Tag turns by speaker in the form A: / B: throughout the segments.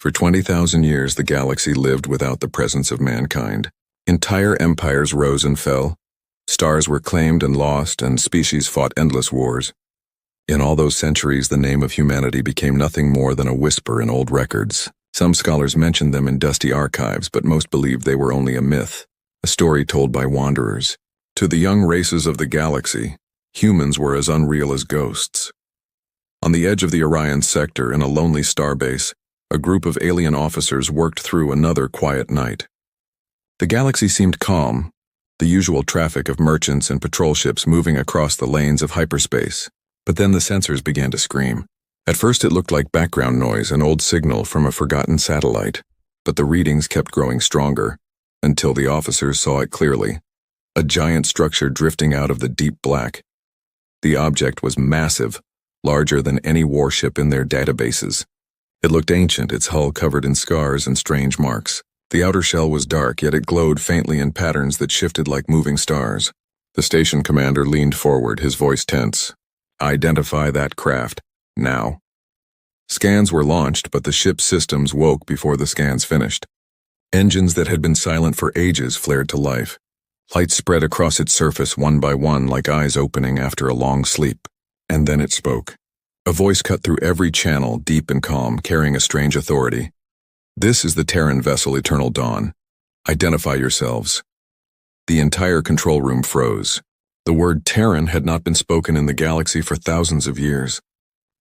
A: For 20,000 years, the galaxy lived without the presence of mankind. Entire empires rose and fell. Stars were claimed and lost, and species fought endless wars. In all those centuries, the name of humanity became nothing more than a whisper in old records. Some scholars mentioned them in dusty archives, but most believed they were only a myth, a story told by wanderers. To the young races of the galaxy, humans were as unreal as ghosts. On the edge of the Orion sector, in a lonely starbase, a group of alien officers worked through another quiet night. The galaxy seemed calm, the usual traffic of merchants and patrol ships moving across the lanes of hyperspace. But then the sensors began to scream. At first it looked like background noise, an old signal from a forgotten satellite. But the readings kept growing stronger, until the officers saw it clearly. A giant structure drifting out of the deep black. The object was massive, larger than any warship in their databases. It looked ancient, its hull covered in scars and strange marks. The outer shell was dark, yet it glowed faintly in patterns that shifted like moving stars. The station commander leaned forward, his voice tense. "Identify that craft, now." Scans were launched, but the ship's systems woke before the scans finished. Engines that had been silent for ages flared to life. Lights spread across its surface one by one like eyes opening after a long sleep. And then it spoke. A voice cut through every channel, deep and calm, carrying a strange authority. "This is the Terran vessel Eternal Dawn. Identify yourselves." The entire control room froze. The word Terran had not been spoken in the galaxy for thousands of years.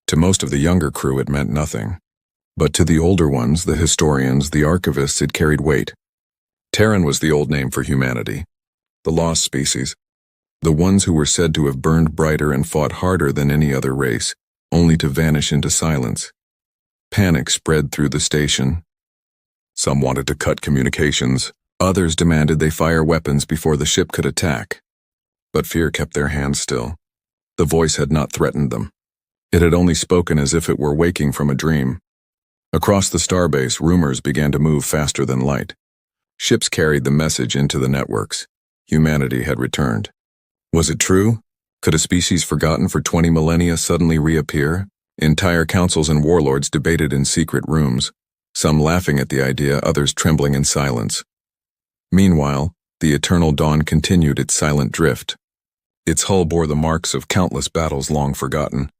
A: To most of the younger crew it meant nothing. But to the older ones, the historians, the archivists, it carried weight. Terran was the old name for humanity. The lost species. The ones who were said to have burned brighter and fought harder than any other race, only to vanish into silence. Panic spread through the station. Some wanted to cut communications. Others demanded they fire weapons before the ship could attack. But fear kept their hands still. The voice had not threatened them. It had only spoken as if it were waking from a dream. Across the starbase, rumors began to move faster than light. Ships carried the message into the networks. Humanity had returned. Was it true? Could a species forgotten for 20 millennia suddenly reappear? Entire councils and warlords debated in secret rooms, some laughing at the idea, others trembling in silence. Meanwhile, the Eternal Dawn continued its silent drift. Its hull bore the marks of countless battles long forgotten.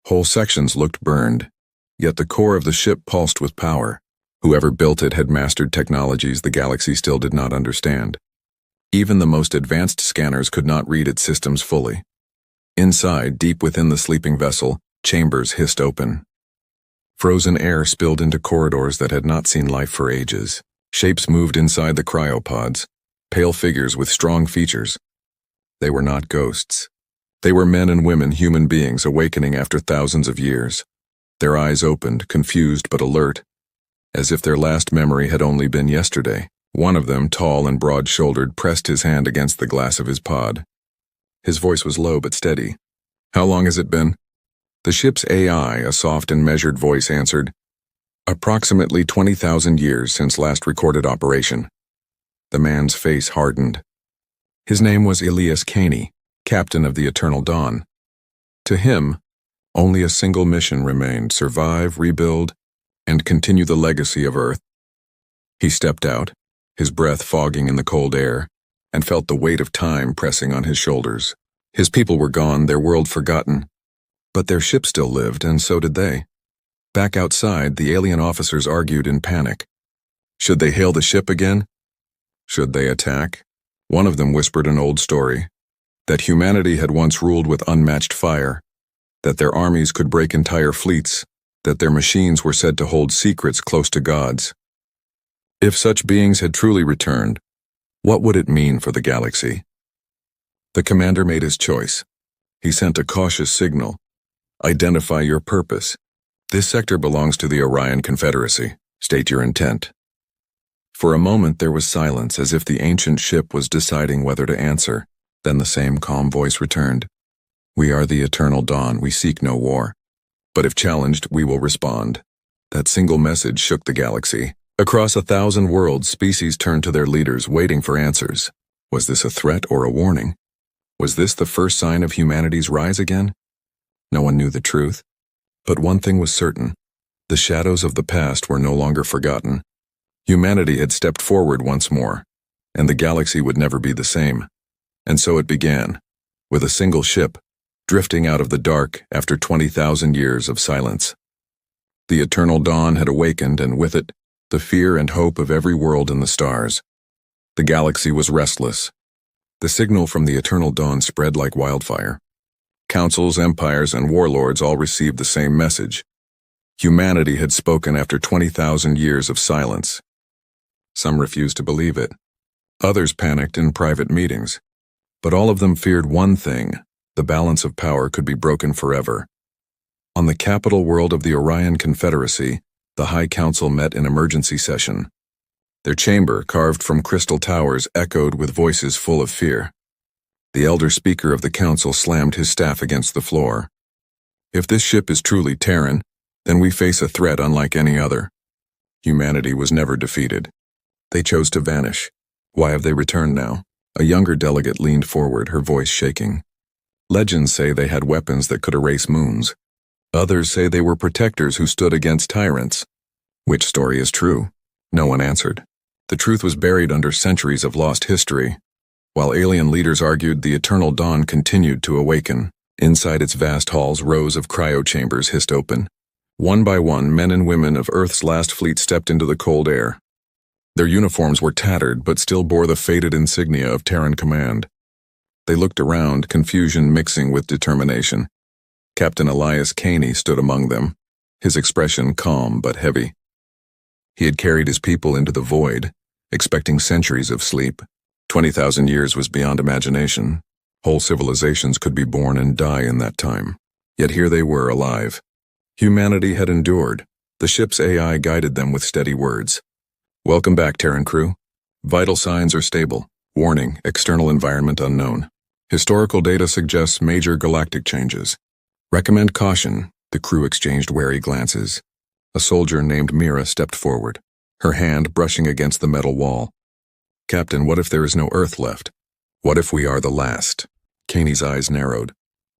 A: Whole sections looked burned, yet the core of the ship pulsed with power. Whoever built it had mastered technologies the galaxy still did not understand. Even the most advanced scanners could not read its systems fully. Inside, deep within the sleeping vessel, chambers hissed open. Frozen air spilled into corridors that had not seen life for ages. Shapes moved inside the cryopods, pale figures with strong features. They were not ghosts. They were men and women, human beings awakening after thousands of years. Their eyes opened, confused but alert, as if their last memory had only been yesterday. One of them, tall and broad-shouldered, pressed his hand against the glass of his pod. His voice was low but steady. "How long has it been?" The ship's AI, a soft and measured voice, answered, "Approximately 20,000 years since last recorded operation." The man's face hardened. His name was Elias Caney, captain of the Eternal Dawn. To him, only a single mission remained: survive, rebuild, and continue the legacy of Earth. He stepped out, his breath fogging in the cold air, and felt the weight of time pressing on his shoulders. His people were gone, their world forgotten. But their ship still lived, and so did they. Back outside, the alien officers argued in panic. Should they hail the ship again? Should they attack? One of them whispered an old story, that humanity had once ruled with unmatched fire, that their armies could break entire fleets, that their machines were said to hold secrets close to God's. If such beings had truly returned, what would it mean for the galaxy? The commander made his choice. He sent a cautious signal. "Identify your purpose. This sector belongs to the Orion Confederacy. State your intent." For a moment there was silence, as if the ancient ship was deciding whether to answer. Then the same calm voice returned. "We are the Eternal Dawn. We seek no war. But if challenged, we will respond." That single message shook the galaxy. Across 1,000 worlds, species turned to their leaders, waiting for answers. Was this a threat or a warning? Was this the first sign of humanity's rise again? No one knew the truth. But one thing was certain. The shadows of the past were no longer forgotten. Humanity had stepped forward once more, and the galaxy would never be the same. And so it began, with a single ship, drifting out of the dark after 20,000 years of silence. The eternal dawn had awakened, and with it, the fear and hope of every world in the stars. The galaxy was restless. The signal from the eternal dawn spread like wildfire. Councils, empires, and warlords all received the same message. Humanity had spoken after 20,000 years of silence. Some refused to believe it. Others panicked in private meetings. But all of them feared one thing: the balance of power could be broken forever. On the capital world of the Orion Confederacy, the High Council met in emergency session. Their chamber, carved from crystal towers, echoed with voices full of fear. The elder speaker of the council slammed his staff against the floor. If this ship is truly Terran, then we face a threat unlike any other. Humanity was never defeated. They chose to vanish. Why have they returned now? A younger delegate leaned forward, her voice shaking. Legends say they had weapons that could erase moons. Others say they were protectors who stood against tyrants. Which story is true? No one answered. The truth was buried under centuries of lost history. While alien leaders argued, the eternal dawn continued to awaken. Inside its vast halls, rows of cryo-chambers hissed open. One by one, men and women of Earth's last fleet stepped into the cold air. Their uniforms were tattered, but still bore the faded insignia of Terran command. They looked around, confusion mixing with determination. Captain Elias Caney stood among them, his expression calm but heavy. He had carried his people into the void, expecting centuries of sleep. 20,000 years was beyond imagination. Whole civilizations could be born and die in that time. Yet here they were, alive. Humanity had endured. The ship's AI guided them with steady words. Welcome back, Terran crew. Vital signs are stable. Warning, external environment unknown. Historical data suggests major galactic changes. Recommend caution. The crew exchanged wary glances. A soldier named Mira stepped forward, her hand brushing against the metal wall. Captain, what if there is no Earth left? What if we are the last? Caney's eyes narrowed.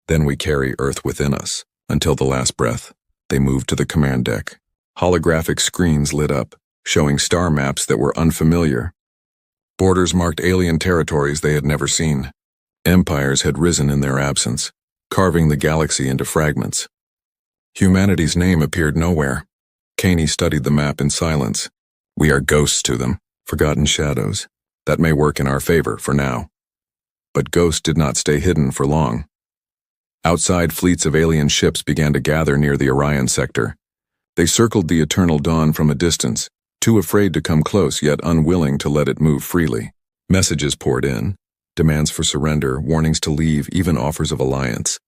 A: Then we carry Earth within us, until the last breath. They moved to the command deck. Holographic screens lit up, showing star maps that were unfamiliar. Borders marked alien territories they had never seen. Empires had risen in their absence, carving the galaxy into fragments. Humanity's name appeared nowhere. Caney studied the map in silence. We are ghosts to them, forgotten shadows. That may work in our favor for now. But ghosts did not stay hidden for long. Outside, fleets of alien ships began to gather near the Orion sector. They circled the eternal dawn from a distance, too afraid to come close yet unwilling to let it move freely. Messages poured in, demands for surrender, warnings to leave, even offers of alliance.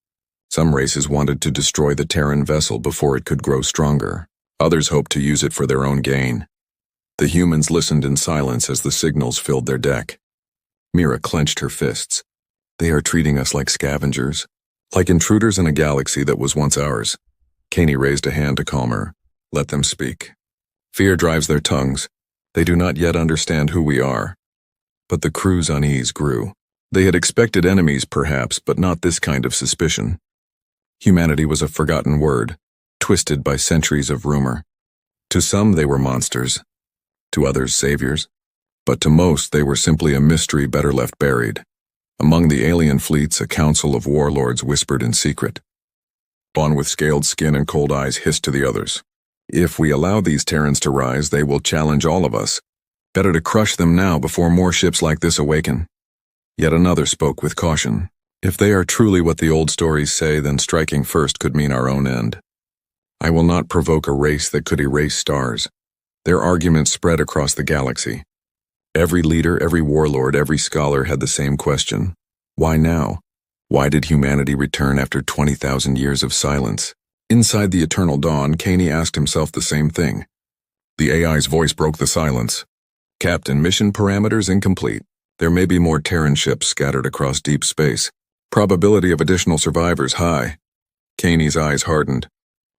A: Some races wanted to destroy the Terran vessel before it could grow stronger. Others hoped to use it for their own gain. The humans listened in silence as the signals filled their deck. Mira clenched her fists. They are treating us like scavengers, like intruders in a galaxy that was once ours. Caney raised a hand to calm her. Let them speak. Fear drives their tongues. They do not yet understand who we are. But the crew's unease grew. They had expected enemies, perhaps, but not this kind of suspicion. Humanity was a forgotten word, twisted by centuries of rumor. To some they were monsters, to others saviors, but to most they were simply a mystery better left buried. Among the alien fleets, a council of warlords whispered in secret. One with scaled skin and cold eyes hissed to the others. If we allow these Terrans to rise, they will challenge all of us. Better to crush them now before more ships like this awaken. Yet another spoke with caution. If they are truly what the old stories say, then striking first could mean our own end. I will not provoke a race that could erase stars. Their arguments spread across the galaxy. Every leader, every warlord, every scholar had the same question. Why now? Why did humanity return after 20,000 years of silence? Inside the eternal dawn, Caney asked himself the same thing. The AI's voice broke the silence. Captain, mission parameters incomplete. There may be more Terran ships scattered across deep space. Probability of additional survivors high. Caney's eyes hardened.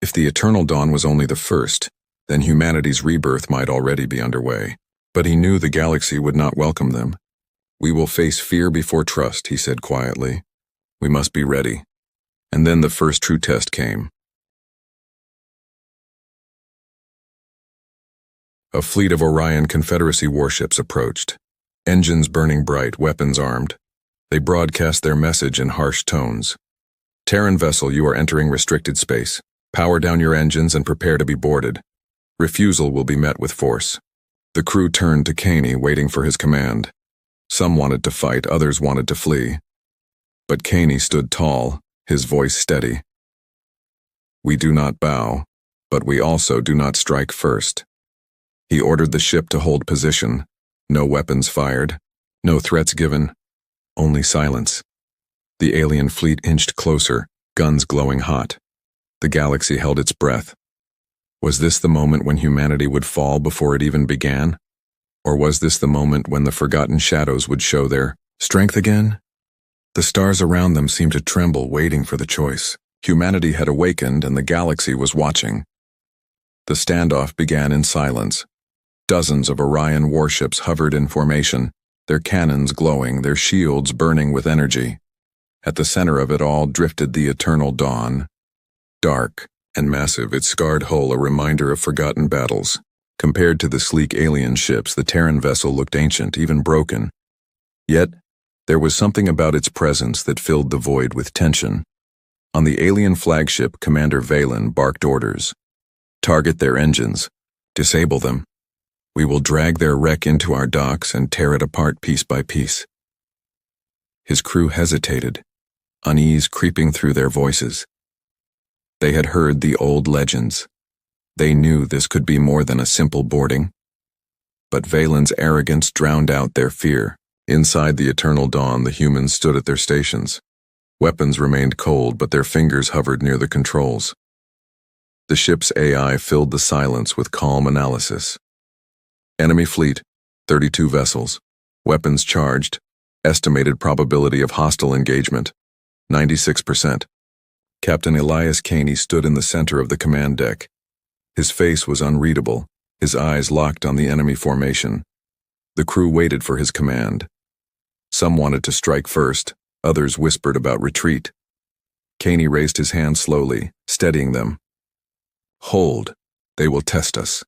A: If the eternal dawn was only the first, then humanity's rebirth might already be underway. But he knew the galaxy would not welcome them. We will face fear before trust, he said quietly. We must be ready. And then the first true test came. A fleet of Orion Confederacy warships approached, engines burning bright, weapons armed. They broadcast their message in harsh tones. Terran vessel, you are entering restricted space. Power down your engines and prepare to be boarded. Refusal will be met with force. The crew turned to Caney, waiting for his command. Some wanted to fight, others wanted to flee. But Caney stood tall, his voice steady. We do not bow, but we also do not strike first. He ordered the ship to hold position. No weapons fired, no threats given, only silence. The alien fleet inched closer, guns glowing hot. The galaxy held its breath. Was this the moment when humanity would fall before it even began? Or was this the moment when the forgotten shadows would show their strength again? The stars around them seemed to tremble, waiting for the choice. Humanity had awakened and the galaxy was watching. The standoff began in silence. Dozens of Orion warships hovered in formation, their cannons glowing, their shields burning with energy. At the center of it all drifted the eternal dawn. Dark and massive, its scarred hull a reminder of forgotten battles. Compared to the sleek alien ships, the Terran vessel looked ancient, even broken. Yet, there was something about its presence that filled the void with tension. On the alien flagship, Commander Valen barked orders. Target their engines. Disable them. We will drag their wreck into our docks and tear it apart piece by piece. His crew hesitated, unease creeping through their voices. They had heard the old legends. They knew this could be more than a simple boarding. But Valen's arrogance drowned out their fear. Inside the eternal dawn, the humans stood at their stations. Weapons remained cold, but their fingers hovered near the controls. The ship's AI filled the silence with calm analysis. Enemy fleet, 32 vessels. Weapons charged. Estimated probability of hostile engagement, 96%. Captain Elias Caney stood in the center of the command deck. His face was unreadable, his eyes locked on the enemy formation. The crew waited for his command. Some wanted to strike first, others whispered about retreat. Caney raised his hand slowly, steadying them. Hold, they will test us.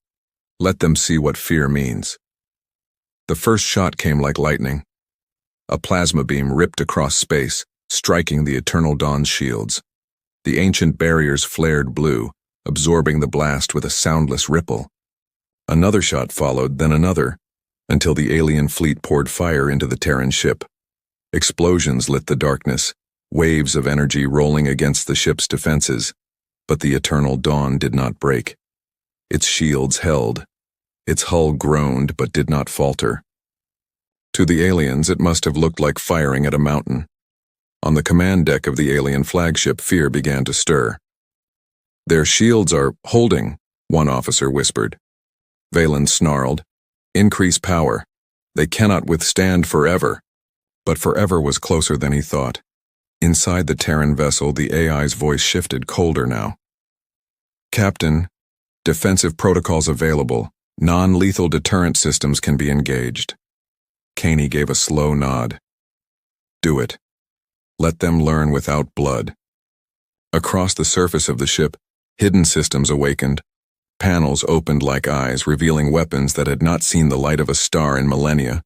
A: Let them see what fear means. The first shot came like lightning. A plasma beam ripped across space, striking the Eternal Dawn's shields. The ancient barriers flared blue, absorbing the blast with a soundless ripple. Another shot followed, then another, until the alien fleet poured fire into the Terran ship. Explosions lit the darkness, waves of energy rolling against the ship's defenses, but the Eternal Dawn did not break. Its shields held. Its hull groaned but did not falter. To the aliens, it must have looked like firing at a mountain. On the command deck of the alien flagship, fear began to stir. Their shields are holding, one officer whispered. Valen snarled. Increase power. They cannot withstand forever. But forever was closer than he thought. Inside the Terran vessel, the AI's voice shifted, colder now. Captain, defensive protocols available. Non-lethal deterrent systems can be engaged. Caney gave a slow nod. Do it. Let them learn without blood. Across the surface of the ship, hidden systems awakened. Panels opened like eyes, revealing weapons that had not seen the light of a star in millennia.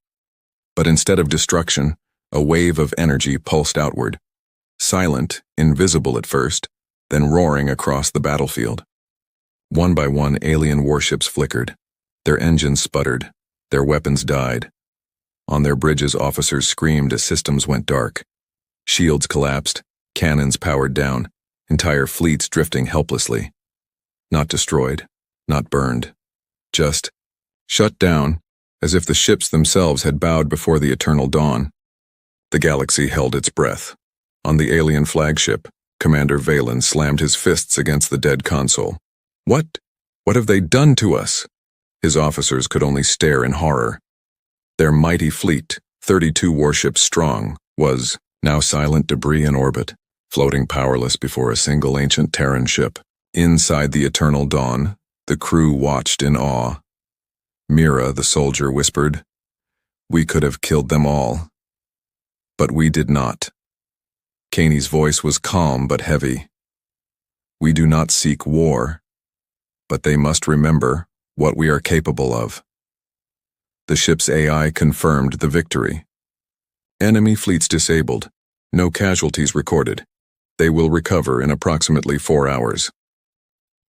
A: But instead of destruction, a wave of energy pulsed outward. Silent, invisible at first, then roaring across the battlefield. One by one, alien warships flickered. Their engines sputtered. Their weapons died. On their bridges, officers screamed as systems went dark. Shields collapsed, cannons powered down, entire fleets drifting helplessly. Not destroyed, not burned. Just shut down, as if the ships themselves had bowed before the eternal dawn. The galaxy held its breath. On the alien flagship, Commander Valen slammed his fists against the dead console. What? What have they done to us? His officers could only stare in horror. Their mighty fleet, 32 warships strong, was now silent debris in orbit, floating powerless before a single ancient Terran ship. Inside the eternal dawn, the crew watched in awe. Mira, the soldier, whispered, "We could have killed them all. But we did not." Caney's voice was calm but heavy. "We do not seek war, but they must remember what we are capable of. The ship's AI confirmed the victory. Enemy fleets disabled. No casualties recorded. They will recover in approximately 4 hours.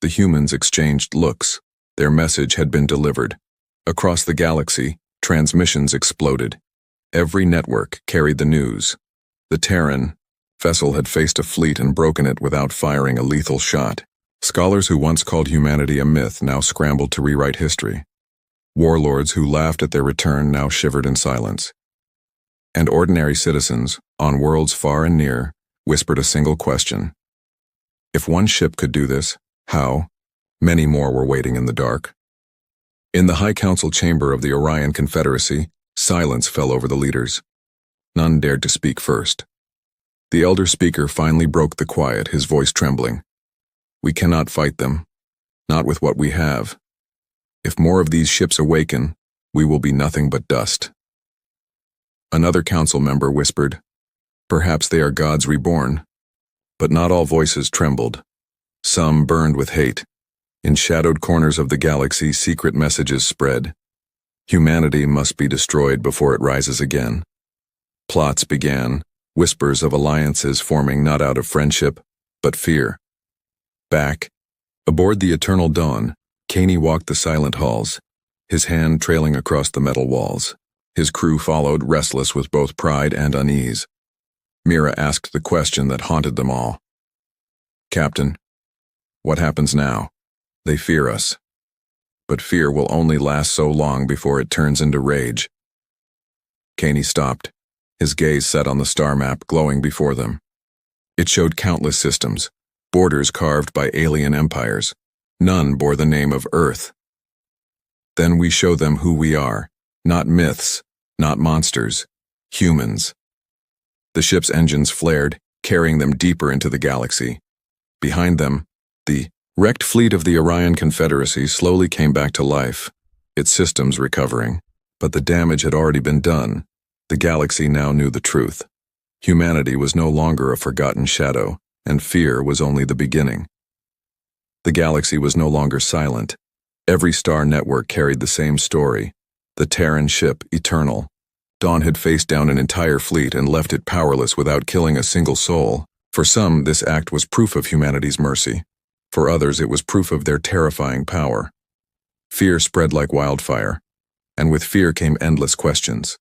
A: The humans exchanged looks. Their message had been delivered. Across the galaxy, transmissions exploded. Every network carried the news. The Terran vessel had faced a fleet and broken it without firing a lethal shot. Scholars who once called humanity a myth now scrambled to rewrite history. Warlords who laughed at their return now shivered in silence. And ordinary citizens, on worlds far and near, whispered a single question. If one ship could do this, how? Many more were waiting in the dark. In the High Council chamber of the Orion Confederacy, silence fell over the leaders. None dared to speak first. The elder speaker finally broke the quiet, his voice trembling. We cannot fight them, not with what we have. If more of these ships awaken, we will be nothing but dust. Another council member whispered, perhaps they are gods reborn. But not all voices trembled. Some burned with hate. In shadowed corners of the galaxy, secret messages spread. Humanity must be destroyed before it rises again. Plots began, whispers of alliances forming not out of friendship, but fear. Back, aboard the Eternal Dawn, Caney walked the silent halls, his hand trailing across the metal walls. His crew followed, restless with both pride and unease. Mira asked the question that haunted them all. Captain, what happens now? They fear us. But fear will only last so long before it turns into rage. Caney stopped, his gaze set on the star map glowing before them. It showed countless systems, borders carved by alien empires. None bore the name of Earth. Then we show them who we are, not myths, not monsters, humans. The ship's engines flared, carrying them deeper into the galaxy. Behind them, the wrecked fleet of the Orion Confederacy slowly came back to life, its systems recovering. But the damage had already been done. The galaxy now knew the truth. Humanity was no longer a forgotten shadow, and fear was only the beginning. The galaxy was no longer silent. Every star network carried the same story. The Terran ship, Eternal. Dawn had faced down an entire fleet and left it powerless without killing a single soul. For some, this act was proof of humanity's mercy. For others, it was proof of their terrifying power. Fear spread like wildfire, and with fear came endless questions.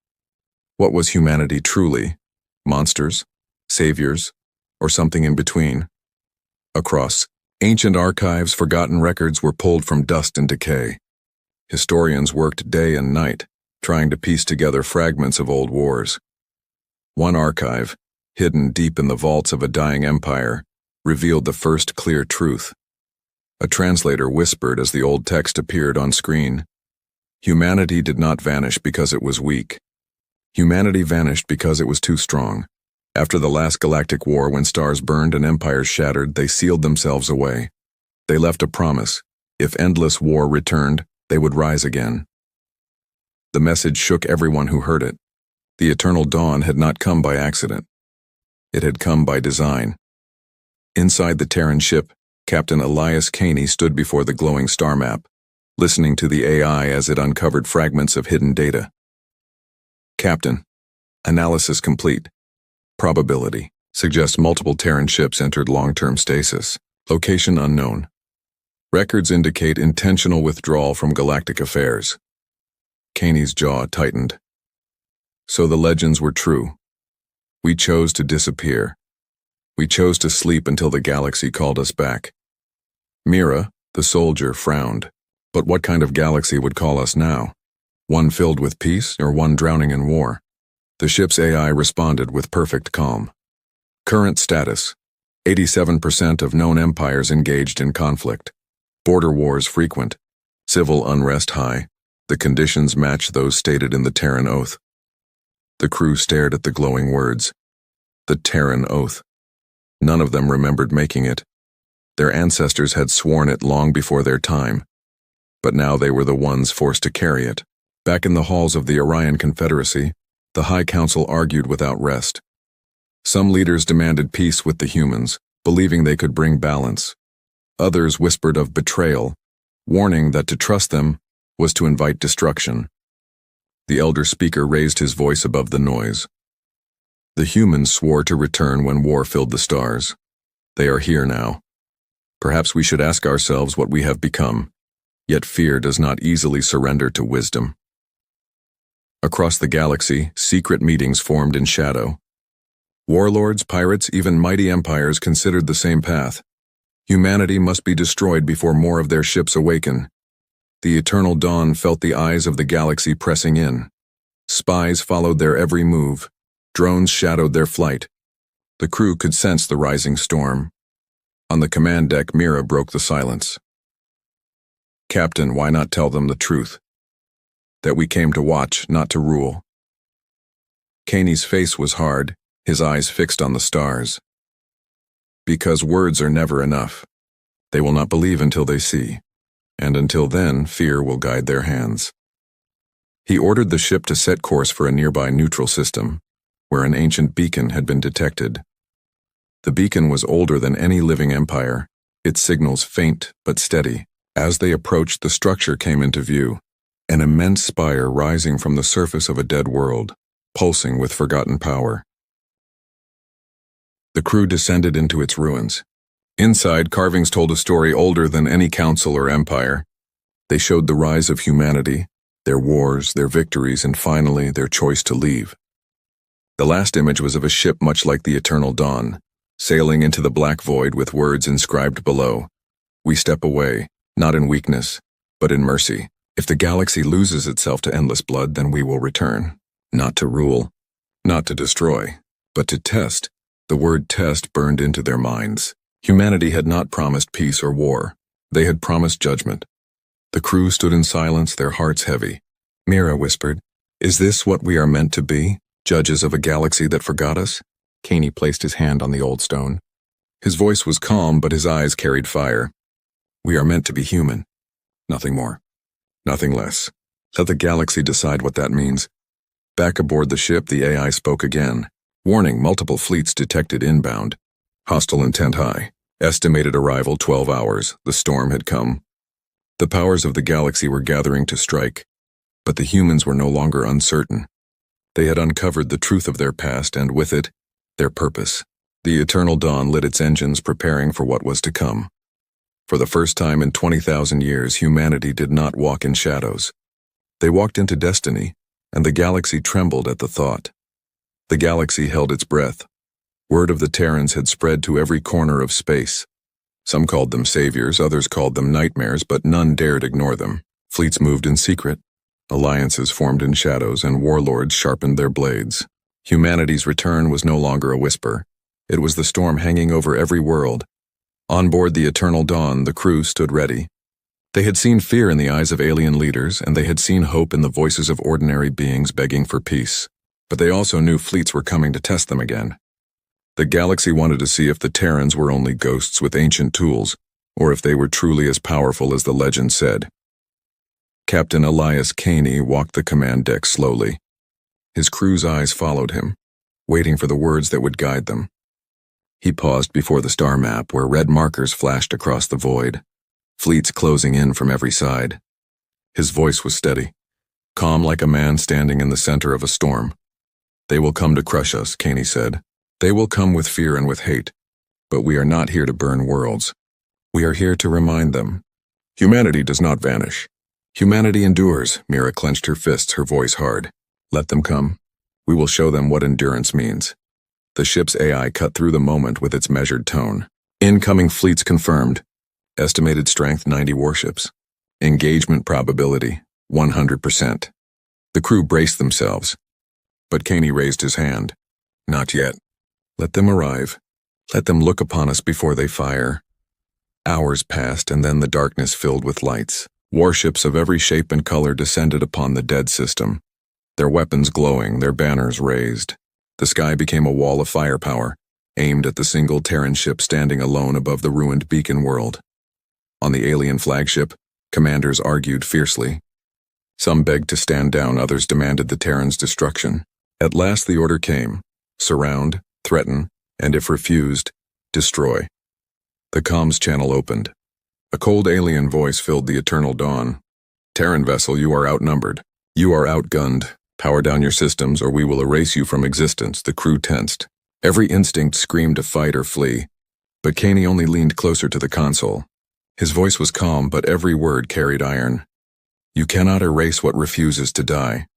A: What was humanity truly? Monsters? Saviors? Or something in between? Across ancient archives, forgotten records were pulled from dust and decay. Historians worked day and night, trying to piece together fragments of old wars. One archive, hidden deep in the vaults of a dying empire, revealed the first clear truth. A translator whispered as the old text appeared on screen. Humanity did not vanish because it was weak. Humanity vanished because it was too strong. After the last galactic war, when stars burned and empires shattered, they sealed themselves away. They left a promise. If endless war returned, they would rise again. The message shook everyone who heard it. The Eternal Dawn had not come by accident. It had come by design. Inside the Terran ship, Captain Elias Caney stood before the glowing star map, listening to the AI as it uncovered fragments of hidden data. Captain, analysis complete. Probability suggests multiple Terran ships entered long-term stasis. Location unknown. Records indicate intentional withdrawal from galactic affairs. Caney's jaw tightened. So the legends were true. We chose to disappear. We chose to sleep until the galaxy called us back. Mira, the soldier, frowned. But what kind of galaxy would call us now? One filled with peace or one drowning in war? The ship's AI responded with perfect calm. Current status: 87% of known empires engaged in conflict. Border wars frequent. Civil unrest high. The conditions match those stated in the Terran Oath. The crew stared at the glowing words. The Terran Oath. None of them remembered making it. Their ancestors had sworn it long before their time. But now they were the ones forced to carry it. Back in the halls of the Orion Confederacy, the High Council argued without rest. Some leaders demanded peace with the humans, believing they could bring balance. Others whispered of betrayal, warning that to trust them was to invite destruction. The elder speaker raised his voice above the noise. The humans swore to return when war filled the stars. They are here now. Perhaps we should ask ourselves what we have become, yet fear does not easily surrender to wisdom. Across the galaxy, secret meetings formed in shadow. Warlords, pirates, even mighty empires considered the same path. Humanity must be destroyed before more of their ships awaken. The eternal dawn felt the eyes of the galaxy pressing in. Spies followed their every move. Drones shadowed their flight. The crew could sense the rising storm. On the command deck, Mira broke the silence. "Captain, why not tell them the truth? That we came to watch, not to rule." Kaney's face was hard, his eyes fixed on the stars. "Because words are never enough. They will not believe until they see, and until then, fear will guide their hands." He ordered the ship to set course for a nearby neutral system, where an ancient beacon had been detected. The beacon was older than any living empire, its signals faint but steady. As they approached, the structure came into view, an immense spire rising from the surface of a dead world, pulsing with forgotten power. The crew descended into its ruins. Inside, carvings told a story older than any council or empire. They showed the rise of humanity, their wars, their victories, and finally, their choice to leave. The last image was of a ship much like the Eternal Dawn, sailing into the black void with words inscribed below. "We step away, not in weakness, but in mercy. If the galaxy loses itself to endless blood, then we will return. Not to rule, not to destroy, but to test." The word test burned into their minds. Humanity had not promised peace or war. They had promised judgment. The crew stood in silence, their hearts heavy. Mira whispered, "Is this what we are meant to be? Judges of a galaxy that forgot us?" Kaney placed his hand on the old stone. His voice was calm, but his eyes carried fire. "We are meant to be human. Nothing more. Nothing less. Let the galaxy decide what that means." Back aboard the ship, the AI spoke again. "Warning, multiple fleets detected inbound. Hostile intent high. Estimated arrival 12 hours. The storm had come." The powers of the galaxy were gathering to strike, but the humans were no longer uncertain. They had uncovered the truth of their past and, with it, their purpose. The Eternal Dawn lit its engines, preparing for what was to come. For the first time in 20,000 years, humanity did not walk in shadows. They walked into destiny, and the galaxy trembled at the thought. The galaxy held its breath. Word of the Terrans had spread to every corner of space. Some called them saviors, others called them nightmares, but none dared ignore them. Fleets moved in secret. Alliances formed in shadows, and warlords sharpened their blades. Humanity's return was no longer a whisper. It was the storm hanging over every world. On board the Eternal Dawn, the crew stood ready. They had seen fear in the eyes of alien leaders, and they had seen hope in the voices of ordinary beings begging for peace. But they also knew fleets were coming to test them again. The galaxy wanted to see if the Terrans were only ghosts with ancient tools, or if they were truly as powerful as the legend said. Captain Elias Kaney walked the command deck slowly. His crew's eyes followed him, waiting for the words that would guide them. He paused before the star map where red markers flashed across the void, fleets closing in from every side. His voice was steady, calm like a man standing in the center of a storm. "They will come to crush us," Kaney said. "They will come with fear and with hate, but we are not here to burn worlds. We are here to remind them. Humanity does not vanish. Humanity endures." Mira clenched her fists, her voice hard. "Let them come. We will show them what endurance means." The ship's AI cut through the moment with its measured tone. "Incoming fleets confirmed. Estimated strength 90 warships. Engagement probability 100%. The crew braced themselves. But Kaney raised his hand. "Not yet. Let them arrive. Let them look upon us before they fire." Hours passed, and then the darkness filled with lights. Warships of every shape and color descended upon the dead system, their weapons glowing, their banners raised. The sky became a wall of firepower, aimed at the single Terran ship standing alone above the ruined beacon world. On the alien flagship, commanders argued fiercely. Some begged to stand down, others demanded the Terrans' destruction. At last the order came: surround, threaten, and if refused, destroy. The comms channel opened. A cold alien voice filled the eternal dawn. Terran vessel, you are outnumbered. You are outgunned. Power down your systems or we will erase you from existence. The crew tensed. Every instinct screamed to fight or flee. But Caney only leaned closer to the console. His voice was calm, but every word carried iron. You cannot erase what refuses to die.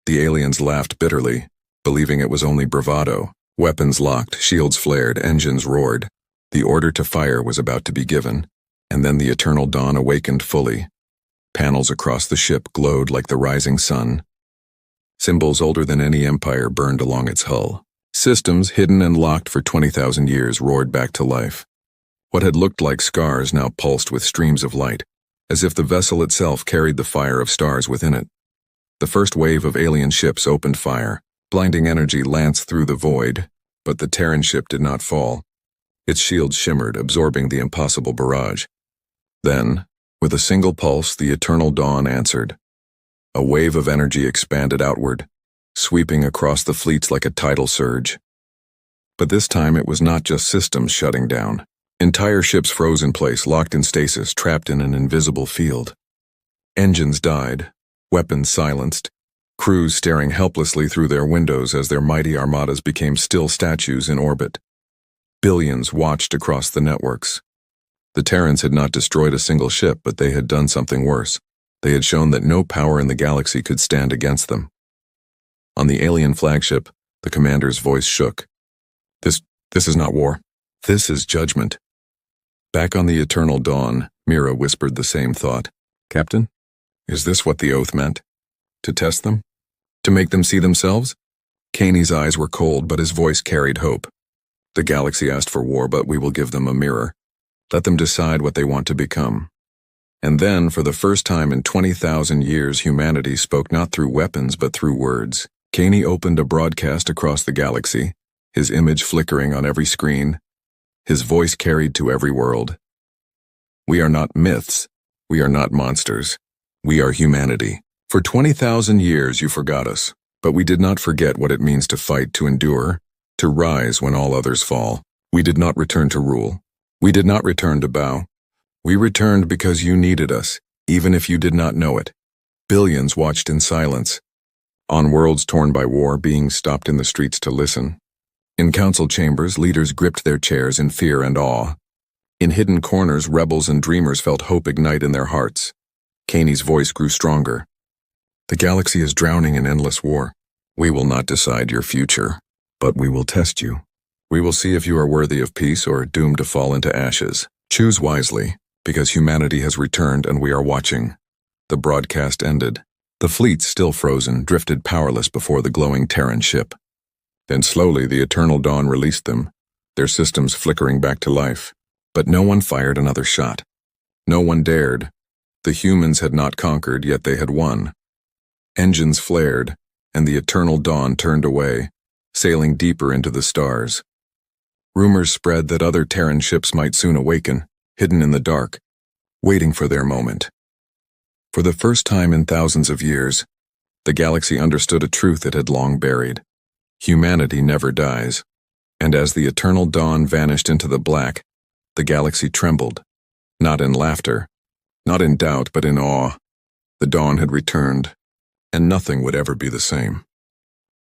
A: The aliens laughed bitterly, believing it was only bravado. Weapons locked, shields flared, engines roared. The order to fire was about to be given, and then the eternal dawn awakened fully. Panels across the ship glowed like the rising sun. Symbols older than any empire burned along its hull. Systems hidden and locked for 20,000 years roared back to life. What had looked like scars now pulsed with streams of light, as if the vessel itself carried the fire of stars within it. The first wave of alien ships opened fire. Blinding energy lanced through the void, but the Terran ship did not fall. Its shields shimmered, absorbing the impossible barrage. Then, with a single pulse, the eternal dawn answered. A wave of energy expanded outward, sweeping across the fleets like a tidal surge. But this time it was not just systems shutting down. Entire ships froze in place, locked in stasis, trapped in an invisible field. Engines died, weapons silenced, crews staring helplessly through their windows as their mighty armadas became still statues in orbit. Billions watched across the networks. The Terrans had not destroyed a single ship, but they had done something worse. They had shown that no power in the galaxy could stand against them. On the alien flagship, the commander's voice shook. This is not war. This is judgment. Back on the eternal dawn, Mira whispered the same thought. Captain, is this what the oath meant? To test them? To make them see themselves? Caney's eyes were cold, but his voice carried hope. The galaxy asked for war, but we will give them a mirror. Let them decide what they want to become. And then, for the first time in 20,000 years, humanity spoke not through weapons, but through words. Caney opened a broadcast across the galaxy, his image flickering on every screen, his voice carried to every world. We are not myths. We are not monsters. We are humanity. For 20,000 years you forgot us, but we did not forget what it means to fight, to endure, to rise when all others fall. We did not return to rule. We did not return to bow. We returned because you needed us, even if you did not know it. Billions watched in silence. On worlds torn by war, beings stopped in the streets to listen. In council chambers, leaders gripped their chairs in fear and awe. In hidden corners, rebels and dreamers felt hope ignite in their hearts. Caney's voice grew stronger. The galaxy is drowning in endless war. We will not decide your future, but we will test you. We will see if you are worthy of peace or doomed to fall into ashes. Choose wisely, because humanity has returned and we are watching. The broadcast ended. The fleets, still frozen, drifted powerless before the glowing Terran ship. Then slowly the eternal dawn released them, their systems flickering back to life. But no one fired another shot. No one dared. The humans had not conquered, yet they had won. Engines flared, and the eternal dawn turned away, sailing deeper into the stars. Rumors spread that other Terran ships might soon awaken, hidden in the dark, waiting for their moment. For the first time in thousands of years, the galaxy understood a truth it had long buried. Humanity never dies. And as the eternal dawn vanished into the black, the galaxy trembled, not in laughter, not in doubt, but in awe. The dawn had returned, and nothing would ever be the same.